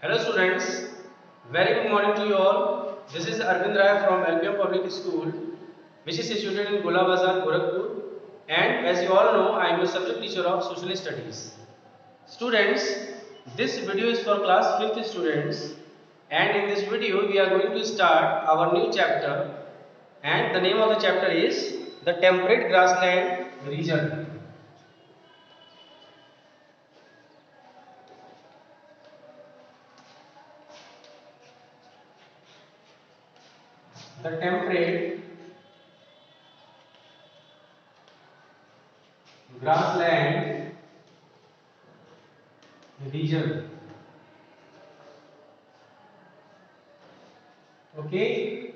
Hello students, very good morning to you all. This is Arvind Rai from LPM Public School, which is situated in Gola Bazar, Gorakhpur. And as you all know, I am a subject teacher of Social Studies. Students, this video is for class 5th students. And in this video, we are going to start our new chapter. And the name of the chapter is the Temperate Grassland Region. The temperate grassland region. Okay,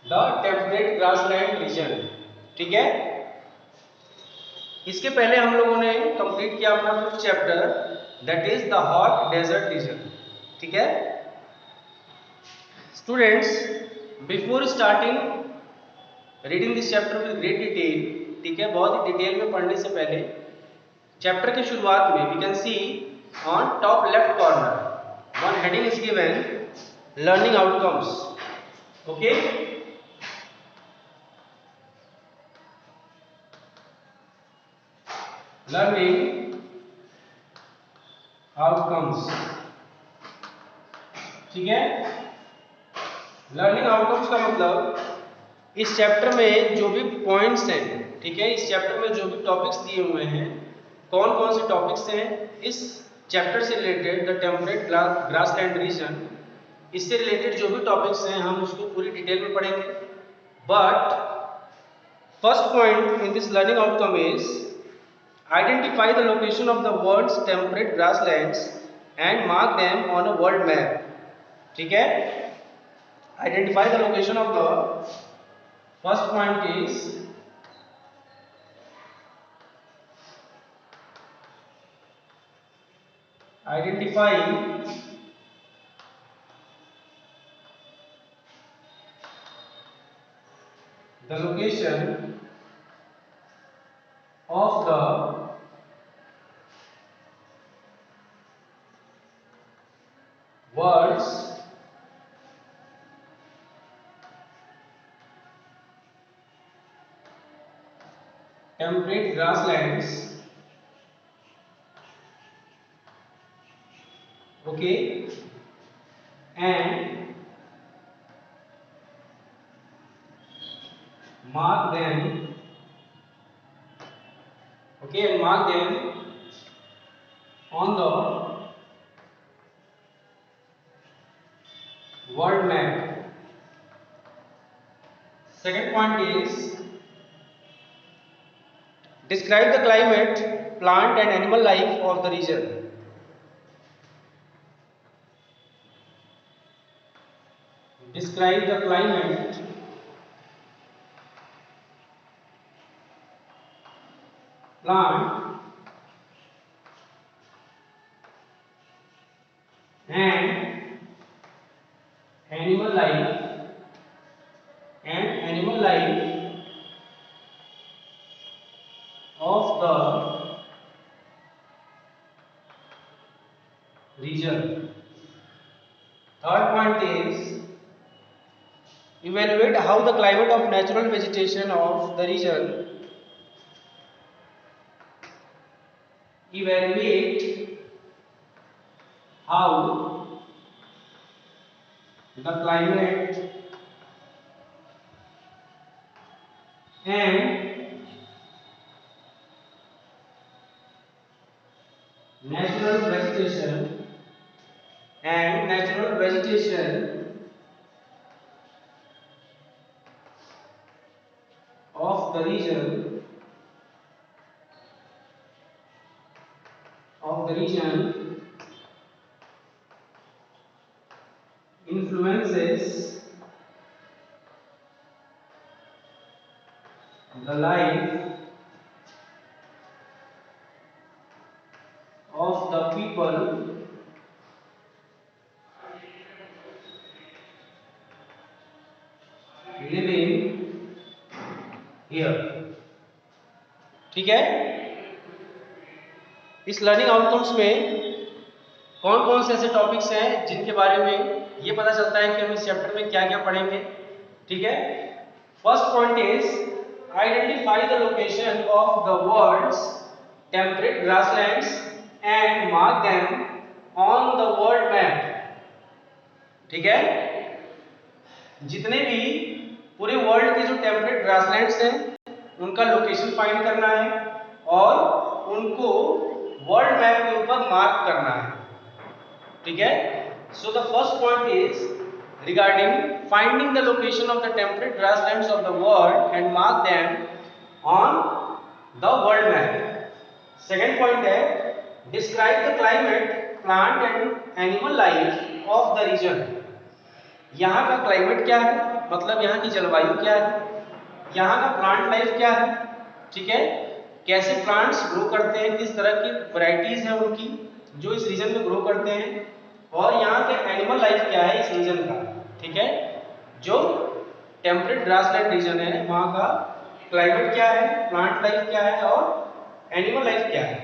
the temperate grassland region. ठीक है, इसके पहले हम लोगों ने complete किया अपना fifth chapter, that is the hot desert region. ठीक है students, before starting reading this chapter with great detail, ठीक है, बहुत ही डिटेल में पढ़ने से पहले चैप्टर की शुरुआत में we can see on top left corner one heading is given learning outcomes. Okay, learning outcomes. ठीक है, लर्निंग आउटकम्स का मतलब इस चैप्टर में जो भी पॉइंट्स हैं, ठीक है, इस चैप्टर में जो भी टॉपिक्स दिए हुए हैं, कौन कौन से टॉपिक्स हैं इस चैप्टर से related, the temperate grassland region, इससे रिलेटेड जो भी टॉपिक्स हैं हम उसको पूरी डिटेल में पढ़ेंगे. But first point in this learning outcome is identify the location of the world's temperate grasslands and mark them on a world map. ठीक है, identify the location of the first point is identify the location of the world's temperate grasslands. Okay, and mark them. Okay, and mark them on the world map. Second point is describe the climate, plant and animal life of the region. Describe the climate, plant and animal life of the region. Third point is evaluate how the climate of natural vegetation of the region evaluate how the climate and natural vegetation of the region influences the life of the people living here. ठीक है, इस learning outcomes में कौन कौन से ऐसे topics हैं जिनके बारे में ये पता चलता है कि हम इस चैप्टर में क्या क्या पढ़ेंगे, ठीक है। First point is identify the location of the world's temperate grasslands and mark them on the world map, ठीक है। जितने भी पूरे वर्ल्ड के जो टेम्परेट ग्रासलैंड्स हैं उनका लोकेशन फाइंड करना है और उनको वर्ल्ड मैप के ऊपर मार्क करना है, ठीक है। So the first point is regarding finding the location of the temperate grasslands of the world and mark them on the world map. Second point है describe the climate, plant and animal life of the region. यहाँ का climate क्या है, मतलब यहाँ की जलवायु क्या है, यहाँ का प्लांट लाइफ क्या है, ठीक है, कैसे प्लांट्स ग्रो करते हैं, किस तरह की वैरायटीज हैं उनकी जो इस रीजन में ग्रो करते हैं, और यहाँ के एनिमल लाइफ क्या है इस रीजन का, ठीक है। जो टेम्परेट ग्रासलैंड रीजन है वहाँ का क्लाइमेट क्या है, प्लांट लाइफ क्या है और एनिमल लाइफ क्या है।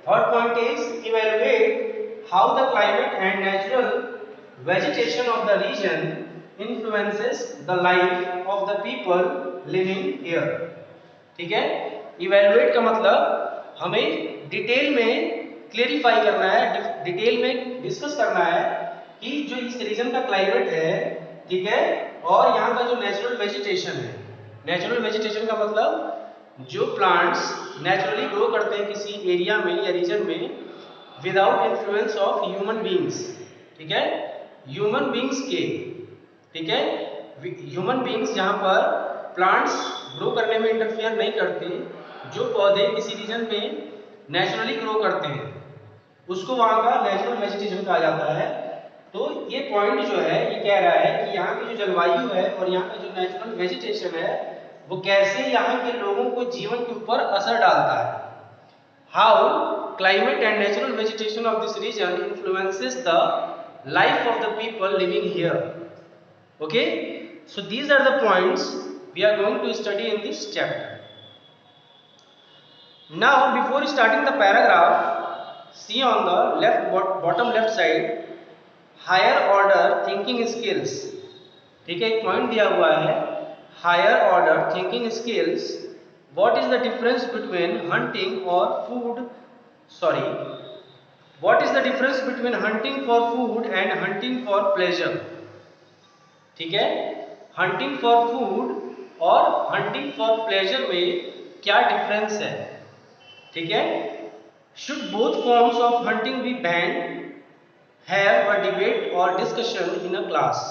Third point is evaluate how the climate and natural vegetation of the region influences the life of the people living here, ठीक है। इवेलुएट का मतलब हमें डिटेल में क्लेरिफाई करना है, डिटेल में डिस्कस करना है कि जो इस रीजन का क्लाइमेट है, ठीक है, और यहाँ का जो नेचुरल वेजिटेशन है। नेचुरल वेजिटेशन का मतलब जो प्लांट्स नेचुरली ग्रो करते हैं किसी एरिया में या रीजन में without influence of human beings, ठीक है, ह्यूमन बीइंग्स के, ठीक है, ह्यूमन बीइंग्स जहाँ पर प्लांट्स ग्रो करने में इंटरफेयर नहीं करते, जो पौधे किसी रीजन में नेचुरली ग्रो करते हैं उसको वहाँ का नेचुरल वेजिटेशन कहा जाता है। तो ये पॉइंट जो है ये कह रहा है कि यहाँ की जो जलवायु है और यहाँ का जो नेचुरल वेजिटेशन है वो कैसे यहाँ के लोगों को जीवन के ऊपर असर डालता है। How climate and natural vegetation of this region influences the life of the people living here, okay. So these are the points we are going to study in this chapter. Now before starting the paragraph, see on the bottom left side higher order thinking skills, ठीक है, एक point दिया हुआ है higher order thinking skills. What is the difference between hunting or food, sorry, What is the difference between hunting for food and hunting for pleasure, ठीक है। hunting for food और hunting for pleasure में क्या difference है, ठीक है। should both forms of hunting be banned, have a debate or discussion in a class,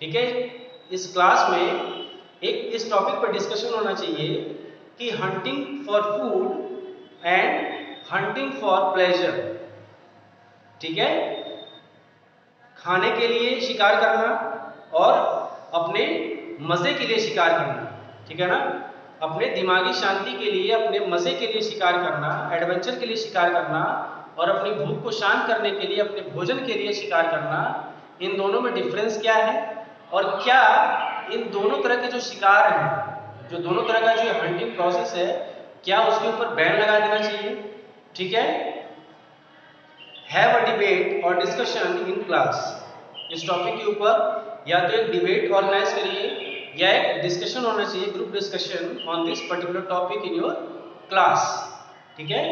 ठीक है। इस क्लास में एक इस टॉपिक पर डिस्कशन होना चाहिए कि hunting for food and hunting for pleasure, ठीक है, खाने के लिए शिकार करना और अपने मजे के लिए शिकार करना, ठीक है ना, अपने दिमागी शांति के लिए, अपने मजे के लिए शिकार करना, एडवेंचर के लिए शिकार करना और अपनी भूख को शांत करने के लिए, अपने भोजन के लिए शिकार करना। इन दोनों में डिफरेंस क्या है और क्या इन दोनों तरह के जो शिकार हैं, जो दोनों तरह का जो हंटिंग प्रोसेस है, क्या उसके ऊपर बैन लगा देना चाहिए, ठीक है। हैव अ डिबेट और डिस्कशन इन क्लास, इस टॉपिक के ऊपर या तो एक डिबेट ऑर्गेनाइज करिए या एक डिस्कशन होना चाहिए, group discussion on this particular topic in your class, ठीक है।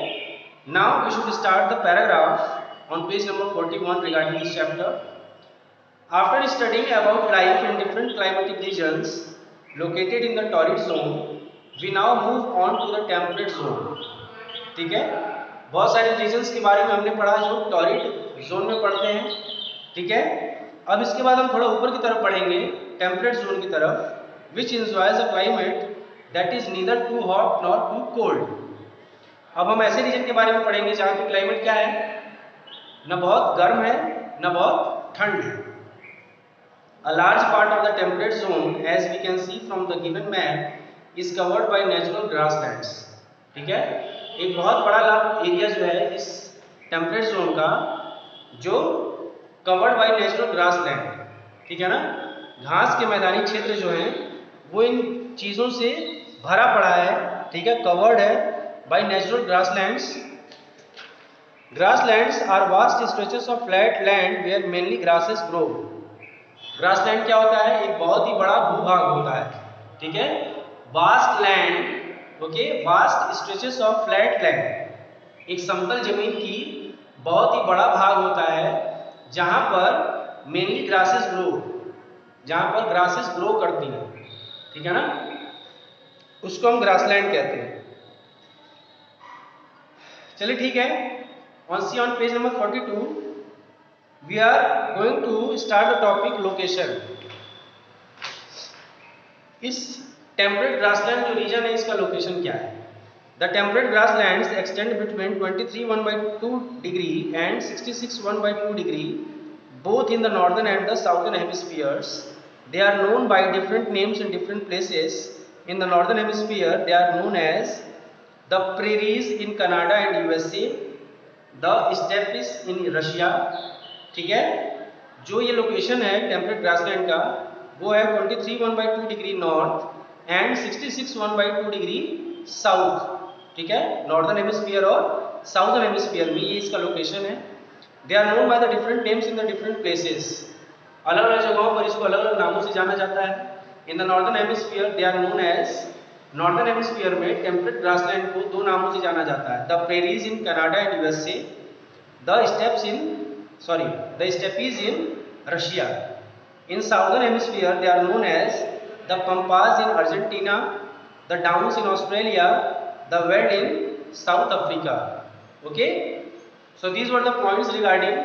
Now we should start the paragraph on page number 41 regarding this chapter. After studying about life in different climatic regions located in the torrid zone, we now move on to the temperate zone. ठीक है, बहुत सारे regions के बारे में हमने पढ़ा जो टॉरिड जोन में पढ़ते हैं, ठीक है। अब इसके बाद हम थोड़ा ऊपर की तरफ पढ़ेंगे, टेम्परेट जोन की तरफ, which enjoys a climate that is neither too hot nor too cold. अब हम ऐसे रीजन के बारे में पढ़ेंगे जहाँ की क्लाइमेट क्या है, न बहुत गर्म है न बहुत ठंड है. A large part of the temperate zone, as we can see from the given map, is covered by natural grasslands. ठीक है, एक बहुत बड़ा एरिया जो है इस टेम्परेट जोन का जो कवर्ड बाय नेचुरल ग्रासलैंड, ठीक है ना, घास के मैदानी क्षेत्र जो है वो इन चीज़ों से भरा पड़ा है, ठीक है, कवर्ड है by natural grasslands. Grasslands are vast stretches of flat land where mainly grasses grow. Grassland क्या होता है? एक बहुत ही बड़ा भूभाग होता है, ठीक है। Vast land, okay, vast stretches of flat land, एक समतल जमीन की बहुत ही बड़ा भाग होता है जहां पर मेनली ग्रासेस ग्रो, जहां पर ग्रासेस ग्रो करती हैं, ठीक है ना, उसको हम ग्रासलैंड कहते हैं। चलिए ठीक है, on page number 42 we are going to start the topic location. इस टेम्परेट ग्रासलैंड जो रीजन है इसका लोकेशन क्या है? The temperate grasslands extend between 23.1/2 degree and 66.1/2 degree both in the northern and the southern hemispheres. They are known by different names in different places. In the northern hemisphere they are known as the prairies in Canada and USA, the steppes in Russia, ठीक है। जो ये location है temperate grassland का वो है 23.1/2 degree north and 66.1/2 degree south, ठीक है, नॉर्दर्न हेमिस्फीयर और साउदर्न हेमिस्फीयर में ये इसका लोकेशन है। They are known by the different names in the different places, अलग अलग जगहों पर इसको अलग अलग नामों से जाना जाता है। In the northern hemisphere they are known as, northern hemisphere में टेम्परेट ग्रासलैंड को दो नामों से जाना जाता है, the prairies in Canada and USA, the steppes in Russia. In southern hemisphere they are known as the pampas in Argentina, the downs in Australia, the veld in South Africa. Okay, so these were the points regarding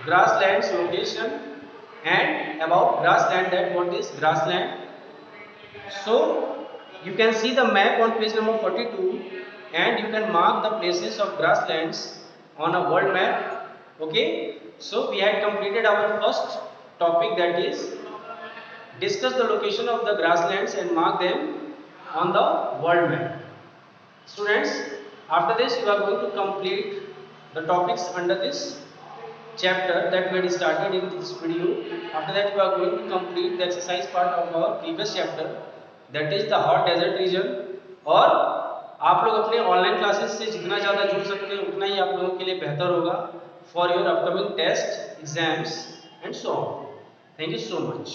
grasslands location and about grassland, that what is grassland. So you can see the map on page number 42 and you can mark the places of grasslands on a world map. Okay, so we had completed our first topic, that is discuss the location of the grasslands and mark them on the world map. Students, after this you are going to complete the topics under this chapter that we had started in this video. After that you are going to complete the exercise part of our previous chapter, that is the hot desert region. और आप लोग अपने online classes से जितना ज़्यादा जुड़ सकते हैं उतना ही आप लोगों के लिए बेहतर होगा for your upcoming test, exams and so on. Thank you so much.